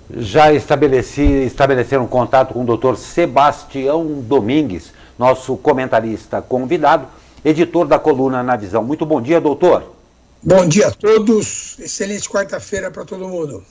Já estabeleceram contato com o doutor Sebastião Domingues, nosso comentarista convidado, editor da coluna Na Visão. Muito bom dia, doutor. Bom dia a todos, excelente quarta-feira para todo mundo.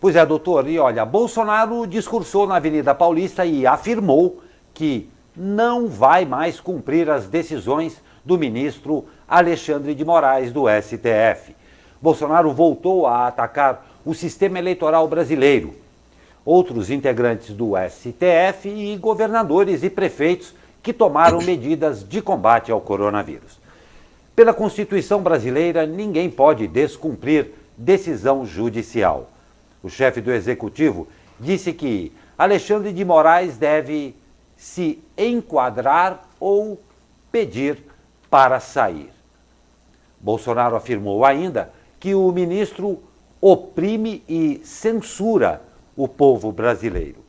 Pois é, doutor, e olha, Bolsonaro discursou na Avenida Paulista e afirmou que não vai mais cumprir as decisões do ministro Alexandre de Moraes, do STF. Bolsonaro voltou a atacar o sistema eleitoral brasileiro. Outros integrantes do STF e governadores e prefeitos que tomaram medidas de combate ao coronavírus. Pela Constituição brasileira, ninguém pode descumprir decisão judicial. O chefe do Executivo disse que Alexandre de Moraes deve se enquadrar ou pedir para sair. Bolsonaro afirmou ainda que o ministro oprime e censura o povo brasileiro.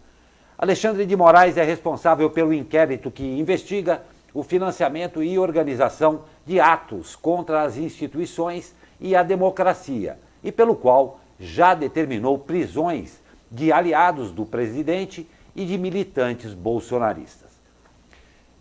Alexandre de Moraes é responsável pelo inquérito que investiga o financiamento e organização de atos contra as instituições e a democracia, e pelo qual já determinou prisões de aliados do presidente e de militantes bolsonaristas.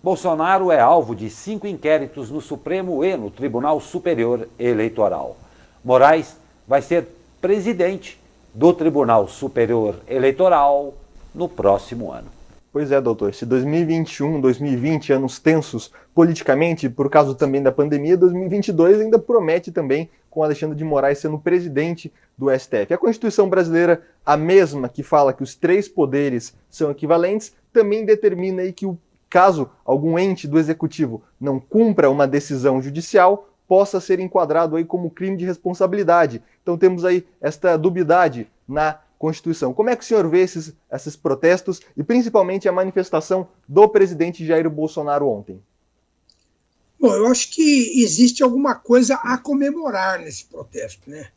Bolsonaro é alvo de 5 inquéritos no Supremo e no Tribunal Superior Eleitoral. Moraes vai ser presidente do Tribunal Superior Eleitoral no próximo ano. Pois é, doutor, se 2021, 2020, anos tensos politicamente, por causa também da pandemia, 2022 ainda promete também com Alexandre de Moraes sendo presidente do STF. A Constituição brasileira, a mesma que fala que os 3 poderes são equivalentes, também determina aí que caso algum ente do Executivo não cumpra uma decisão judicial, possa ser enquadrado aí como crime de responsabilidade. Então temos aí esta dubiedade na Constituição. Como é que o senhor vê esses protestos e principalmente a manifestação do presidente Jair Bolsonaro ontem? Bom, eu acho que existe alguma coisa a comemorar nesse protesto, né?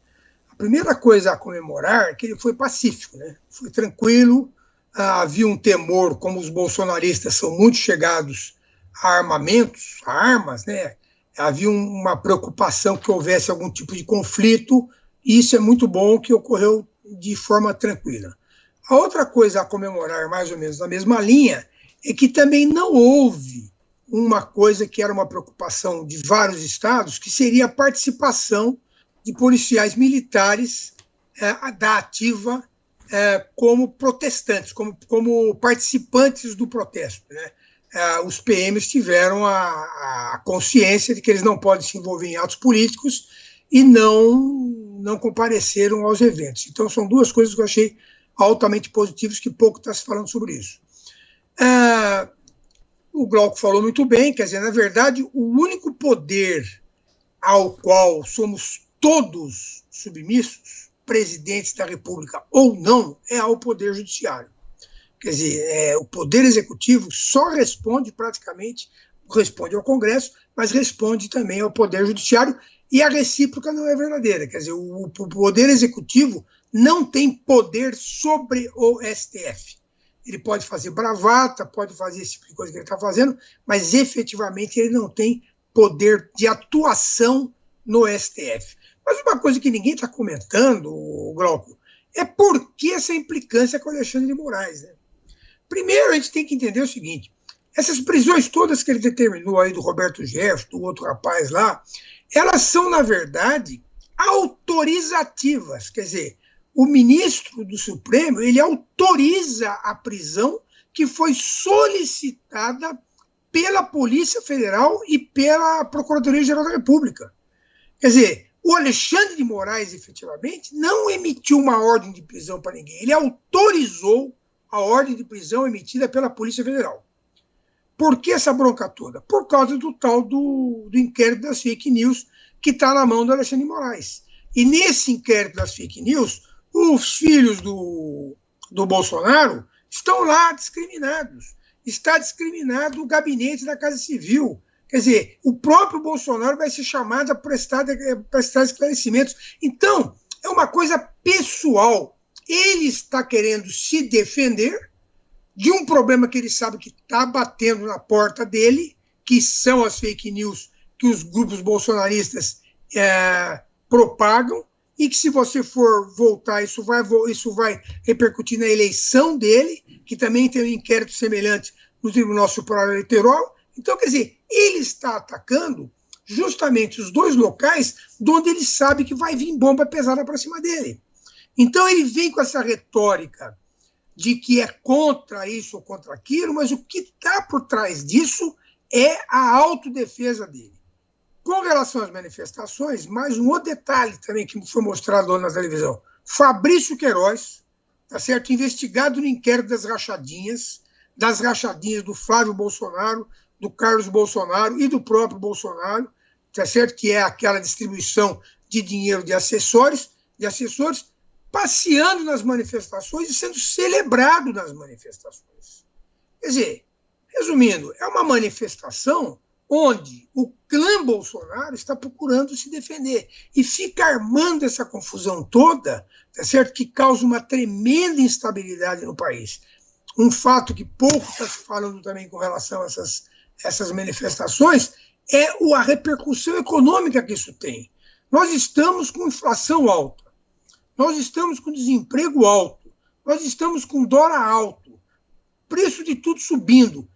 A primeira coisa a comemorar é que ele foi pacífico, né? Foi tranquilo, havia um temor, como os bolsonaristas são muito chegados a armamentos, a armas, né? Havia uma preocupação que houvesse algum tipo de conflito, e isso é muito bom que ocorreu de forma tranquila. A outra coisa a comemorar, mais ou menos na mesma linha, é que também não houve uma coisa que era uma preocupação de vários estados, que seria a participação de policiais militares da ativa como protestantes, como participantes do protesto, né? Os PMs tiveram a consciência de que eles não podem se envolver em atos políticos e não compareceram aos eventos. Então, são 2 coisas que eu achei altamente positivas, que pouco está se falando sobre isso. O Glauco falou muito bem, quer dizer, na verdade, o único poder ao qual somos todos submissos, presidentes da República ou não, é ao Poder Judiciário. Quer dizer, o Poder Executivo só responde ao Congresso, mas responde também ao Poder Judiciário, e a recíproca não é verdadeira. Quer dizer, o Poder Executivo não tem poder sobre o STF. Ele pode fazer bravata, pode fazer esse tipo de coisa que ele está fazendo, mas efetivamente ele não tem poder de atuação no STF. Mas uma coisa que ninguém está comentando, Glauco, é por que essa implicância com o Alexandre de Moraes, né? Primeiro, a gente tem que entender o seguinte: essas prisões todas que ele determinou aí do Roberto Jefferson, do outro rapaz lá, elas são, na verdade, autorizativas. Quer dizer, o ministro do Supremo, ele autoriza a prisão que foi solicitada pela Polícia Federal e pela Procuradoria-Geral da República. Quer dizer, o Alexandre de Moraes, efetivamente, não emitiu uma ordem de prisão para ninguém. Ele autorizou a ordem de prisão emitida pela Polícia Federal. Por que essa bronca toda? Por causa do tal do inquérito das fake news que está na mão do Alexandre de Moraes. E nesse inquérito das fake news, os filhos do Bolsonaro estão lá discriminados. Está discriminado o gabinete da Casa Civil. Quer dizer, o próprio Bolsonaro vai ser chamado a prestar esclarecimentos. Então, é uma coisa pessoal. Ele está querendo se defender de um problema que ele sabe que está batendo na porta dele, que são as fake news que os grupos bolsonaristas propagam, e que, se você for voltar, isso vai repercutir na eleição dele, que também tem um inquérito semelhante no Tribunal Superior Eleitoral. Então, quer dizer, ele está atacando justamente os dois locais onde ele sabe que vai vir bomba pesada para cima dele. Então, ele vem com essa retórica de que é contra isso ou contra aquilo, mas o que está por trás disso é a autodefesa dele. Com relação às manifestações, mais um outro detalhe também que foi mostrado na televisão. Fabrício Queiroz, tá certo, investigado no inquérito das rachadinhas do Flávio Bolsonaro, do Carlos Bolsonaro e do próprio Bolsonaro, tá certo, que é aquela distribuição de dinheiro de assessores, passeando nas manifestações e sendo celebrado nas manifestações. Quer dizer, resumindo, é uma manifestação onde o clã Bolsonaro está procurando se defender e fica armando essa confusão toda, tá certo? Que causa uma tremenda instabilidade no país. Um fato que pouco está se falando também com relação a essas manifestações é a repercussão econômica que isso tem. Nós estamos com inflação alta, nós estamos com desemprego alto, nós estamos com dólar alto, preço de tudo subindo.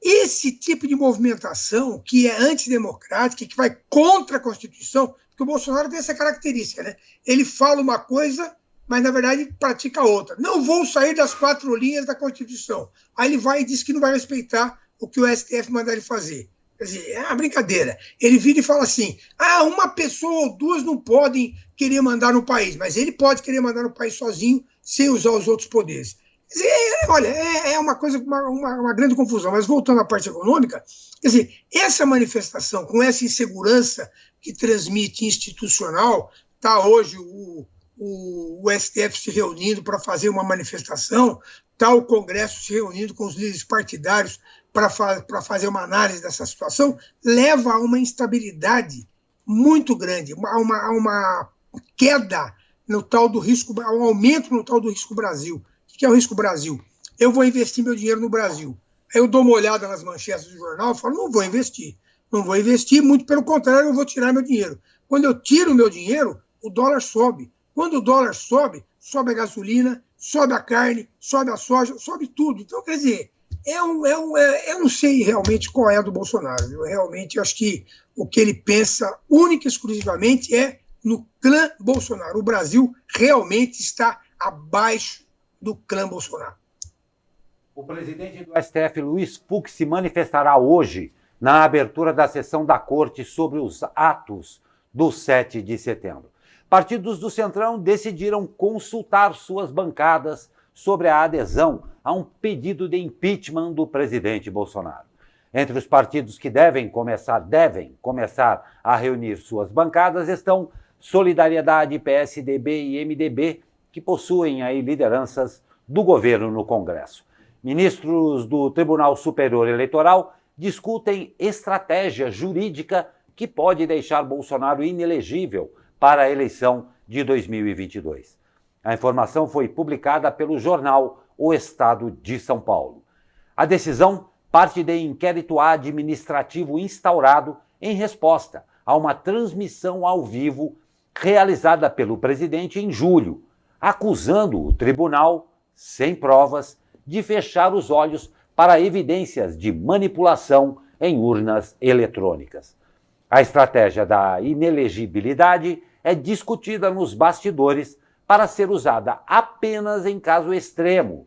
Esse tipo de movimentação que é antidemocrática, que vai contra a Constituição, porque o Bolsonaro tem essa característica, né? Ele fala uma coisa, mas na verdade pratica outra. Não vou sair das 4 linhas da Constituição. Aí ele vai e diz que não vai respeitar o que o STF manda ele fazer. Quer dizer, é uma brincadeira. Ele vira e fala assim, uma pessoa ou duas não podem querer mandar no país, mas ele pode querer mandar no país sozinho, sem usar os outros poderes. Quer dizer, olha, é uma coisa, uma grande confusão. Mas voltando à parte econômica, quer dizer, essa manifestação, com essa insegurança que transmite institucional, está hoje o STF se reunindo para fazer uma manifestação, está o Congresso se reunindo com os líderes partidários para fazer uma análise dessa situação, leva a uma instabilidade muito grande, a uma queda no tal do risco, a um aumento no tal do risco Brasil. O que é o risco Brasil? Eu vou investir meu dinheiro no Brasil. Aí eu dou uma olhada nas manchetes do jornal e falo, não vou investir, muito pelo contrário, eu vou tirar meu dinheiro. Quando eu tiro meu dinheiro, o dólar sobe. Quando o dólar sobe, sobe a gasolina, sobe a carne, sobe a soja, sobe tudo. Então, quer dizer, eu não sei realmente qual é a do Bolsonaro. Eu realmente acho que o que ele pensa única e exclusivamente é no clã Bolsonaro. O Brasil realmente está abaixo do clã Bolsonaro. O presidente do STF, Luiz Fux, se manifestará hoje na abertura da sessão da Corte sobre os atos do 7 de setembro. Partidos do Centrão decidiram consultar suas bancadas sobre a adesão a um pedido de impeachment do presidente Bolsonaro. Entre os partidos que devem começar a reunir suas bancadas estão Solidariedade, PSDB e MDB, que possuem aí lideranças do governo no Congresso. Ministros do Tribunal Superior Eleitoral discutem estratégia jurídica que pode deixar Bolsonaro inelegível para a eleição de 2022. A informação foi publicada pelo jornal O Estado de São Paulo. A decisão parte de inquérito administrativo instaurado em resposta a uma transmissão ao vivo realizada pelo presidente em julho, acusando o tribunal, sem provas, de fechar os olhos para evidências de manipulação em urnas eletrônicas. A estratégia da inelegibilidade é discutida nos bastidores para ser usada apenas em caso extremo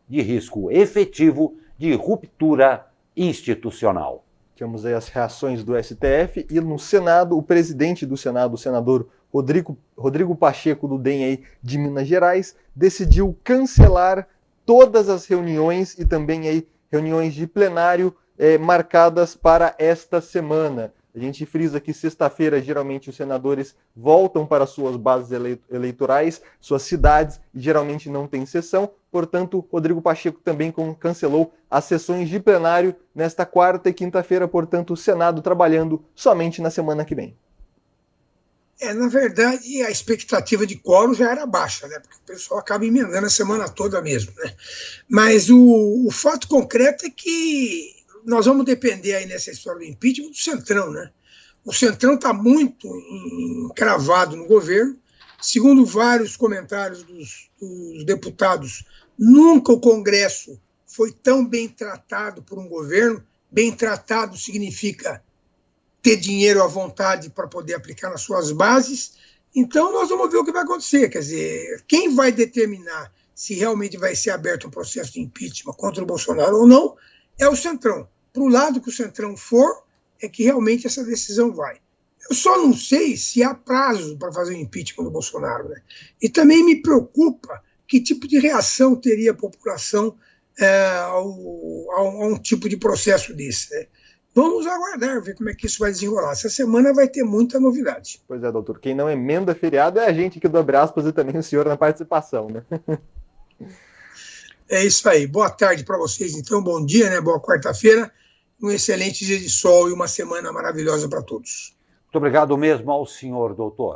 de risco efetivo de ruptura institucional. Temos aí as reações do STF e no Senado, o presidente do Senado, o senador Rodrigo Pacheco, do DEM aí de Minas Gerais, decidiu cancelar todas as reuniões e também aí reuniões de plenário marcadas para esta semana. A gente frisa que sexta-feira, geralmente, os senadores voltam para suas bases eleitorais, suas cidades, e geralmente não tem sessão. Portanto, Rodrigo Pacheco também cancelou as sessões de plenário nesta quarta e quinta-feira. Portanto, o Senado trabalhando somente na semana que vem. Na verdade, a expectativa de quórum já era baixa, né? Porque o pessoal acaba emendando a semana toda mesmo, né? Mas o fato concreto é que nós vamos depender aí nessa história do impeachment do Centrão, né? O Centrão está muito encravado no governo Segundo vários comentários dos deputados, nunca o Congresso foi tão bem tratado por um governo. Bem tratado significa ter dinheiro à vontade para poder aplicar nas suas bases. Então, nós vamos ver o que vai acontecer. Quer dizer, quem vai determinar se realmente vai ser aberto um processo de impeachment contra o Bolsonaro ou não é o Centrão. Para o lado que o Centrão for, é que realmente essa decisão vai. Eu só não sei se há prazo para fazer o impeachment do Bolsonaro, né? E também me preocupa que tipo de reação teria a população a um tipo de processo desse, né? Vamos aguardar, ver como é que isso vai desenrolar. Essa semana vai ter muita novidade. Pois é, doutor. Quem não emenda feriado é a gente aqui do Abre Aspas e também o senhor na participação, né? É isso aí. Boa tarde para vocês, então. Bom dia, né? Boa quarta-feira. Um excelente dia de sol e uma semana maravilhosa para todos. Muito obrigado mesmo ao senhor, doutor.